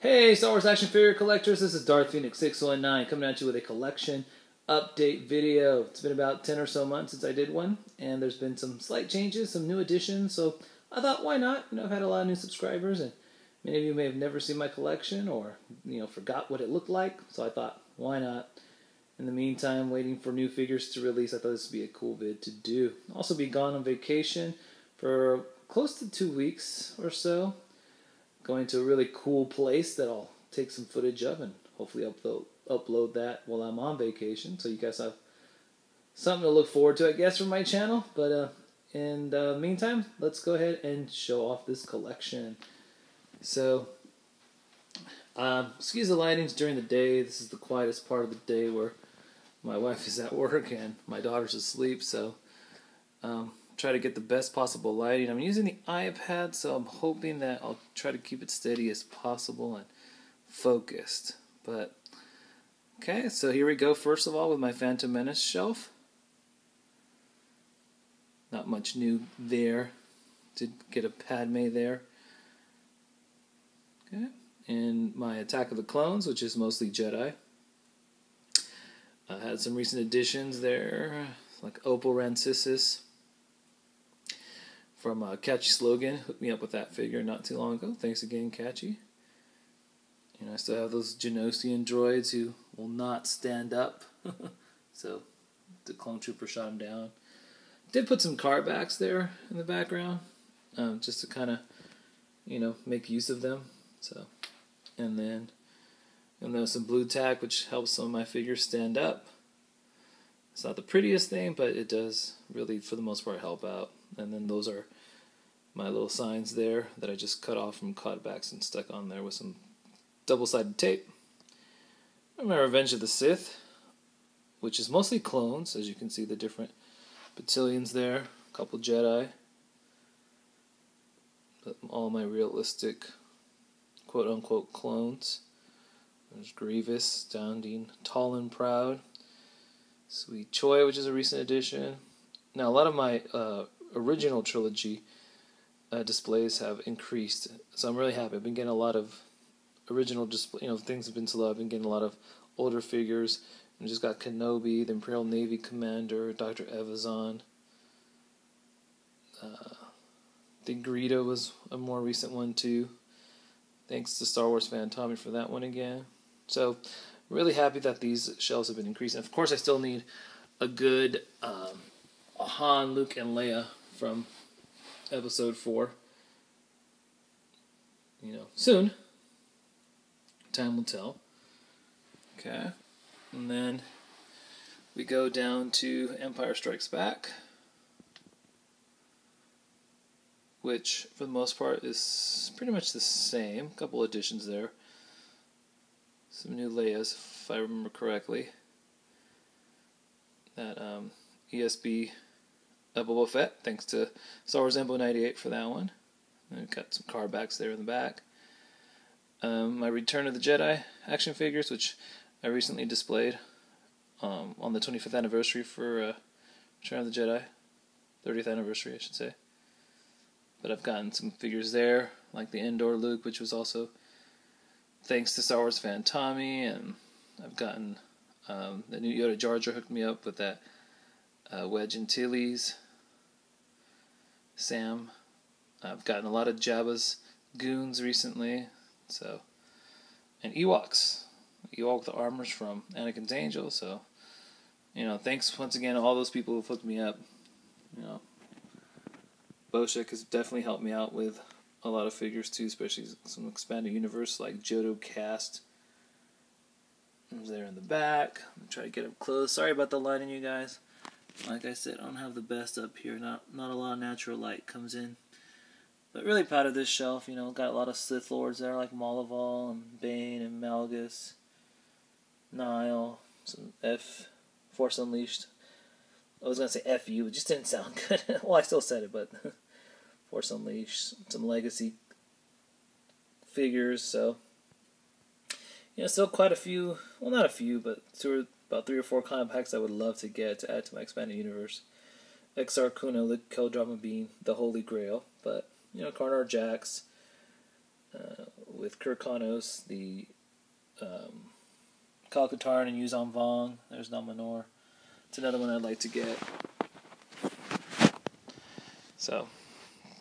Hey, Star Wars action figure collectors, this is Darth Phoenix 619 coming at you with a collection update video. It's been about 10 or so months since I did one, and there's been some slight changes, some new additions, so I thought, why not? I've had a lot of new subscribers, and many of you may have never seen my collection or, forgot what it looked like, so I thought, why not? In the meantime, waiting for new figures to release, I thought this would be a cool vid to do. I'll also be gone on vacation for close to 2 weeks or so. Going to a really cool place that I'll take some footage of and hopefully upload that while I'm on vacation, so you guys have something to look forward to, I guess, from my channel. But in the meantime, let's go ahead and show off this collection. So, excuse the lightings during the day. This is the quietest part of the day where my wife is at work and my daughter's asleep, so try to get the best possible lighting. I'm using the iPad, so I'm hoping that I'll try to keep it steady as possible and focused. But okay, so here we go. First of all, with my Phantom Menace shelf. Not much new there. Did get a Padme there. Okay, and my Attack of the Clones, which is mostly Jedi. I had some recent additions there, like Opal Rancisis from Catchy Slogan. Hooked me up with that figure not too long ago. Thanks again, Catchy. And I still have those Genosian droids who will not stand up. So the clone trooper shot him down. Did put some card backs there in the background, just to kind of, make use of them. So, and then there's some blue tack, which helps some of my figures stand up. It's not the prettiest thing, but it does really, for the most part, help out. And then those are my little signs there that I just cut off from cutbacks and stuck on there with some double-sided tape. And my Revenge of the Sith, which is mostly clones, as you can see the different battalions there. A couple Jedi. But all my realistic, quote-unquote, clones. There's Grievous, sounding tall and proud. Sweet Choi, which is a recent addition. Now, a lot of my original trilogy displays have increased, so I'm really happy. I've been getting a lot of original display. Things have been slow. I've been getting a lot of older figures. I just got Kenobi, the Imperial Navy Commander, Dr. Evazan. I think Greedo was a more recent one too. Thanks to Star Wars fan Tommy for that one again. So, really happy that these shelves have been increasing. Of course, I still need a good Han, Luke, and Leia from Episode 4. Soon. Time will tell. Okay. And then we go down to Empire Strikes Back, which, for the most part, is pretty much the same. A couple additions there. Some new Leias, if I remember correctly. That ESB Boba Fett, thanks to Star Wars Embo 98 for that one. And we've got some card backs there in the back. My Return of the Jedi action figures, which I recently displayed on the 25th anniversary for Return of the Jedi. 30th anniversary, I should say. But I've gotten some figures there, like the Endor Luke, which was also thanks to Star Wars fan Tommy, and I've gotten the new Yoda Jar Jar hooked me up with that Wedge Antilles, Sam. I've gotten a lot of Jabba's goons recently, and Ewoks. Ewok the armors from Anakin's Angel, so, thanks once again to all those people who've hooked me up. Boshek has definitely helped me out with a lot of figures too, especially some expanded universe like Johto Cast. There's there in the back. I'm try to get up close. Sorry about the lighting, you guys. Like I said, I don't have the best up here. Not a lot of natural light comes in. But really proud of this shelf. Got a lot of Sith Lords there like Malaval and Bane and Malgus, Nile, some Force Unleashed. I was gonna say FU, it just didn't sound good. Well, I still said it, but Force Unleashed, some Legacy figures. So still quite a few. Well, not a few, but about 3 or 4 comic packs I would love to get to add to my expanded universe. XR Kuno, the Kel Drama Bean, the Holy Grail. But Karnar Jax, with Kirkonos, the Kalkatarn and Yuzhan Vong. There's Nominor. It's another one I'd like to get. So,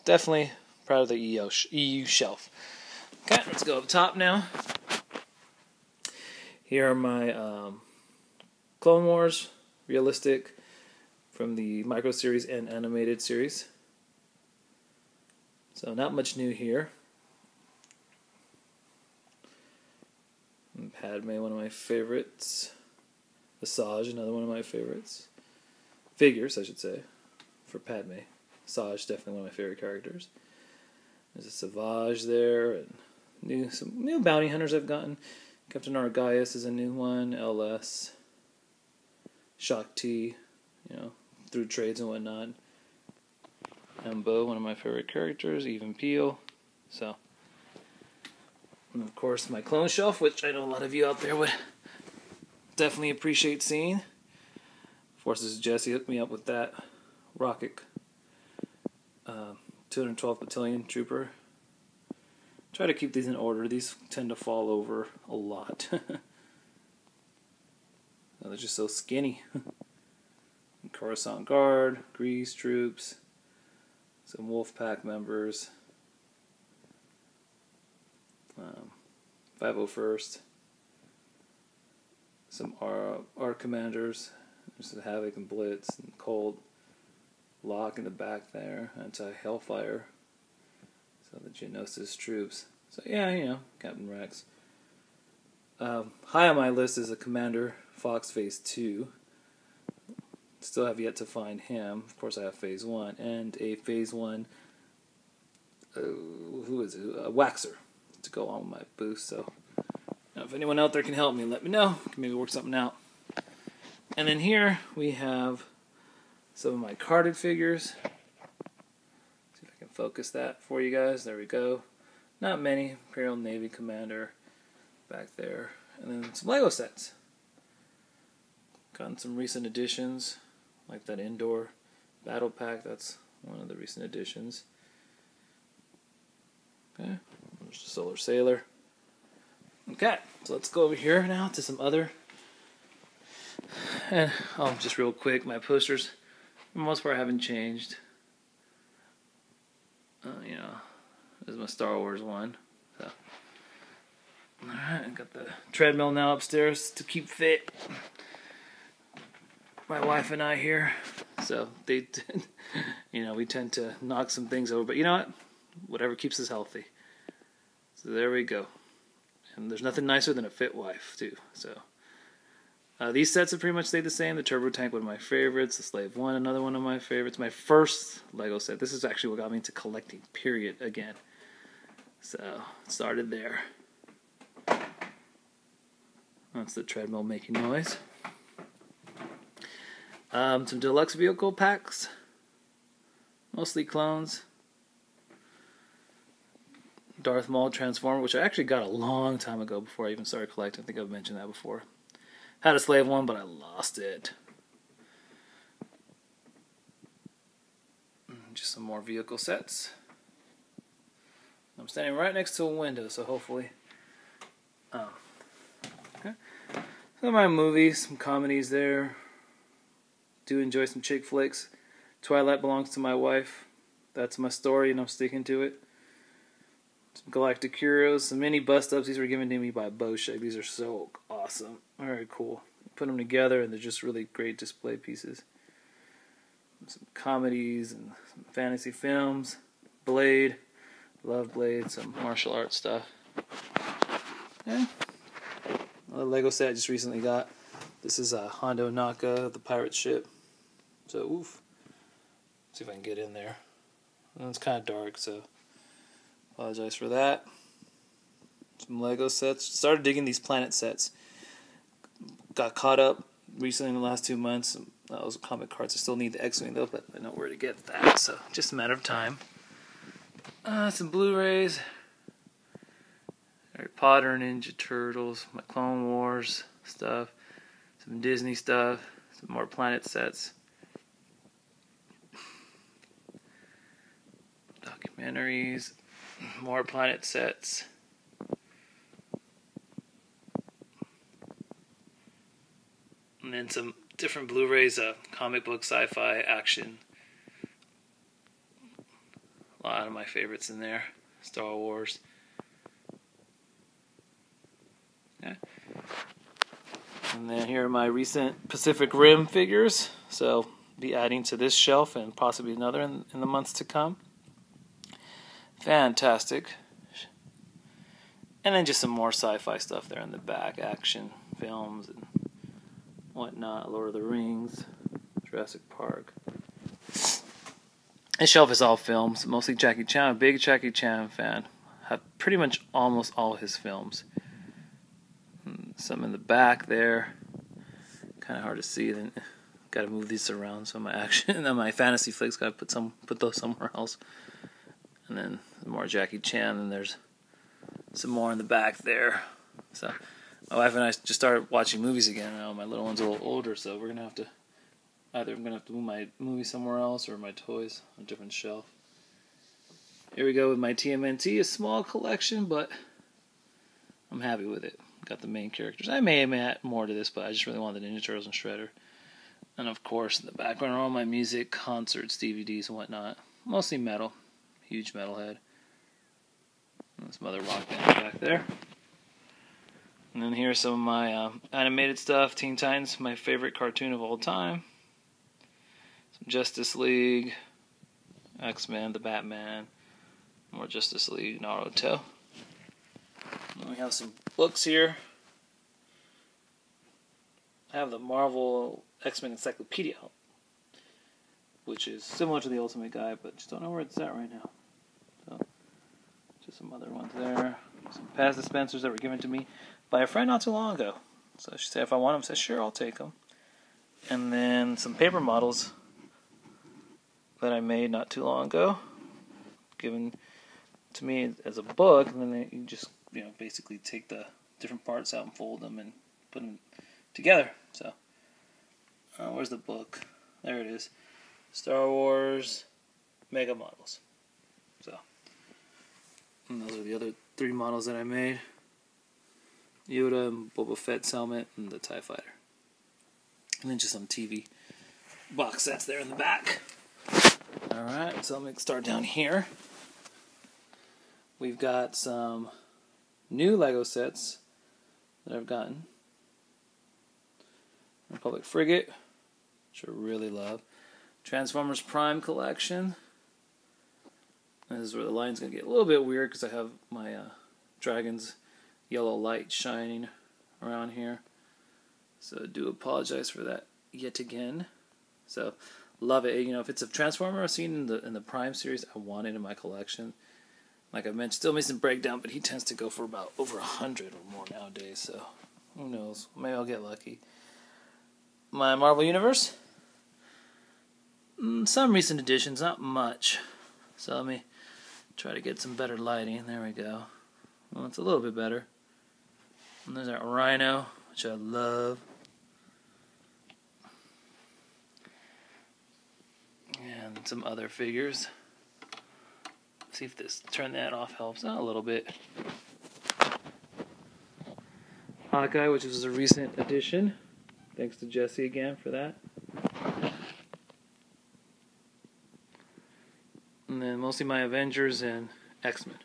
definitely proud of the EU shelf. Okay, let's go up top now. Here are my Clone Wars realistic from the Micro Series and Animated Series. So not much new here. And Padme, one of my favorites. Asajj, another one of my favorites. Figures, I should say, for Padme. Asajj, definitely one of my favorite characters. There's a Savage there, and some new bounty hunters I've gotten. Captain Argaius is a new one. LS. Shakti, through trades and whatnot. Embo, one of my favorite characters. Even Peel. So, and of course my clone shelf, which I know a lot of you out there would definitely appreciate seeing. Forces Jesse hooked me up with that Rocket 212th Battalion Trooper. Try to keep these in order. These tend to fall over a lot. They're just so skinny. Coruscant Guard, Grease troops, some Wolfpack members, 501st, some R commanders. There's the Havoc and Blitz and Cold. Lock in the back there, anti-Hellfire. So the Geonosis troops. So yeah, Captain Rex. High on my list is a Commander Fox Phase 2. Still have yet to find him. Of course I have Phase 1. And a Phase 1, who is it? A Waxer to go on with my boost. So if anyone out there can help me, let me know. We can maybe work something out. And then here we have some of my carded figures. See if I can focus that for you guys. There we go. Not many. Imperial Navy Commander back there. And then some Lego sets. Gotten some recent additions, like that Indoor Battle Pack. That's one of the recent additions. Okay, there's the Solar Sailor. Okay, so let's go over here now to some other. And just real quick, my posters, for the most part, haven't changed. This is my Star Wars one. So, alright, I got the treadmill now upstairs to keep fit. My wife and I here, so we tend to knock some things over, but you know what? Whatever keeps us healthy. So there we go. And there's nothing nicer than a fit wife, too. So these sets have pretty much stayed the same. The Turbo Tank, one of my favorites. The Slave 1, another one of my favorites. My first Lego set. This is actually what got me into collecting, period, again. So it started there. That's the treadmill making noise. Some deluxe vehicle packs, mostly clones. Darth Maul Transformer, which I actually got a long time ago before I even started collecting. I think I've mentioned that before. Had a Slave 1, but I lost it. Just some more vehicle sets. I'm standing right next to a window, so hopefully. Okay. Some of my movies, some comedies there. Do enjoy some chick flicks. Twilight belongs to my wife. That's my story, and I'm sticking to it. Some Galactic Heroes, some mini bust-ups. These were given to me by Boshek. These are so awesome. Very cool. Put them together, and they're just really great display pieces. Some comedies and some fantasy films. Blade. Love Blade. Some martial arts stuff. Yeah. Another Lego set I just recently got. This is a Hondo Naka, the pirate ship. So, oof. See if I can get in there. And it's kind of dark, so apologize for that. Some Lego sets. Started digging these planet sets. Got caught up recently in the last 2 months. Those comic cards. I still need the X-Wing though, but I know where to get that, so just a matter of time. Some Blu-rays. Harry Potter, Ninja Turtles, my Clone Wars stuff. Some Disney stuff. Some more planet sets. Documentaries. More planet sets. And then some different Blu-rays, comic book, sci-fi, action. A lot of my favorites in there. Star Wars. Okay. And then here are my recent Pacific Rim figures. So be adding to this shelf and possibly another in the months to come. Fantastic. And then just some more sci-fi stuff there in the back. Action films and whatnot. Lord of the Rings. Jurassic Park. This shelf is all films. Mostly Jackie Chan. I'm a big Jackie Chan fan. Have pretty much almost all his films. Some in the back there. Kind of hard to see. Then got to move these around. So my action and my fantasy flicks got to put those somewhere else. And then more Jackie Chan. And there's some more in the back there. So my wife and I just started watching movies again now. My little one's a little older, so we're gonna have to move my movie somewhere else or my toys on a different shelf. Here we go with my TMNT, a small collection, but I'm happy with it. Got the main characters. I may add more to this, but I just really wanted the Ninja Turtles and Shredder. And of course, in the background are all my music, concerts, DVDs, and whatnot. Mostly metal. Huge metalhead. And some other rock bands back there. And then here's some of my animated stuff. Teen Titans, my favorite cartoon of all time. Some Justice League, X-Men, the Batman, more Justice League, Naruto. And we have some books here. I have the Marvel X-Men Encyclopedia, which is similar to the Ultimate Guide, but just don't know where it's at right now. So, just some other ones there. Some past dispensers that were given to me by a friend not too long ago. So she said if I want them, I said sure, I'll take them. And then some paper models that I made not too long ago, given to me as a book, and then you just basically take the different parts out and fold them and put them together. So where's the book? There it is. Star Wars Mega Models. So and those are the other 3 models that I made. Yoda, Boba Fett's helmet, and the TIE Fighter. And then just some TV box sets there in the back. Alright, so let me start down here. We've got some new Lego sets that I've gotten. Republic Frigate, which I really love. Transformers Prime collection. This is where the line's going to get a little bit weird because I have my Dragon's yellow light shining around here. So I do apologize for that yet again. So love it. If it's a Transformer I've seen in the Prime series, I want it in my collection. Like I mentioned, still missing Breakdown, but he tends to go for about over 100 or more nowadays. So who knows? Maybe I'll get lucky. My Marvel Universe. Some recent additions, not much. So let me try to get some better lighting. There we go. Well, it's a little bit better. And there's that Rhino, which I love. And some other figures. See if this turn that off helps out a little bit. Hawkeye, which was a recent addition. Thanks to Jesse again for that. And then mostly my Avengers and X-Men.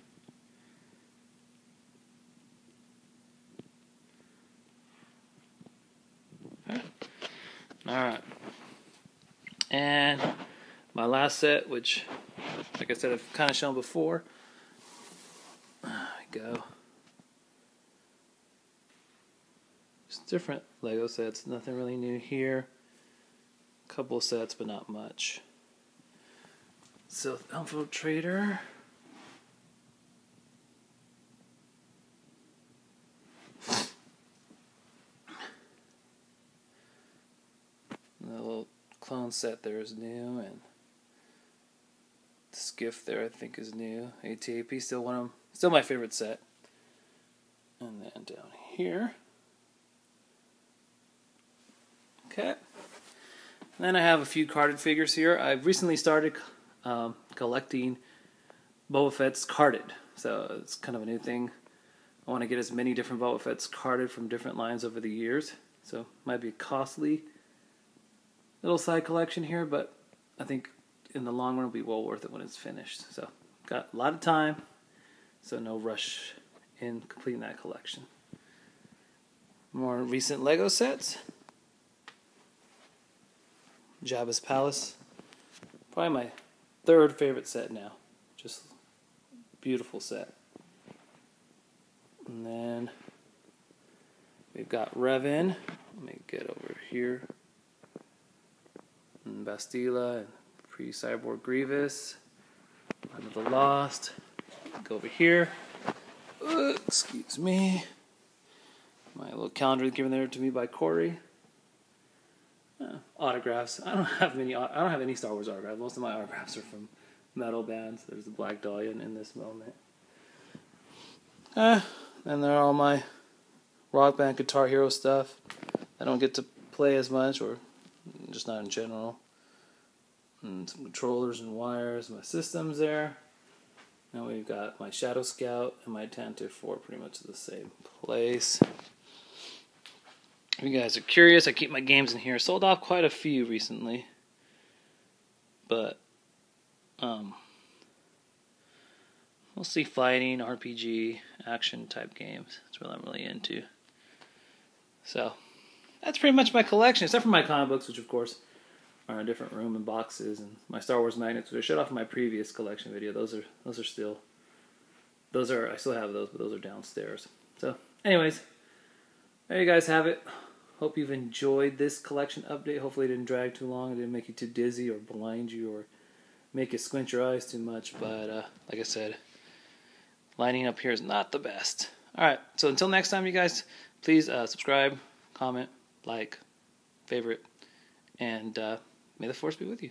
Alright. And my last set, which, like I said, I've kind of shown before. There we go. Just different Lego sets. Nothing really new here. Couple sets, but not much. So, Infiltrator. The little clone set there is new, and the skiff there I think is new. ATAP, still my favorite set. And then down here. Okay. And then I have a few carded figures here. I've recently started collecting Boba Fett's carded. So it's kind of a new thing. I want to get as many different Boba Fett's carded from different lines over the years. So might be a costly little side collection here, but I think in the long run it'll be well worth it when it's finished. So got a lot of time, so no rush in completing that collection. More recent Lego sets. Jabba's Palace. Probably my third favorite set now. Just beautiful set. And then we've got Revan. Let me get over here. And Bastila and pre-Cyborg Grievous. Land of the Lost. Go over here. Excuse me. My little calendar given there to me by Corey. Autographs. I don't have any Star Wars autographs. Most of my autographs are from metal bands. There's the Black Dahlia in this moment. And there are all my Rock Band Guitar Hero stuff. I don't get to play as much, or just not in general. And some controllers and wires. My systems there. Now we've got my Shadow Scout and my Tantive 4 pretty much in the same place. If you guys are curious, I keep my games in here. Sold off quite a few recently. But, mostly fighting, RPG, action type games. That's what I'm really into. So, that's pretty much my collection, except for my comic books, which of course are in a different room in boxes, and my Star Wars magnets, which I showed off in my previous collection video. I still have those, but those are downstairs. So, anyways, there you guys have it. Hope you've enjoyed this collection update. Hopefully it didn't drag too long. It didn't make you too dizzy or blind you or make you squint your eyes too much. But like I said, lining up here is not the best. Alright, so until next time, you guys, please subscribe, comment, like, favorite, and may the Force be with you.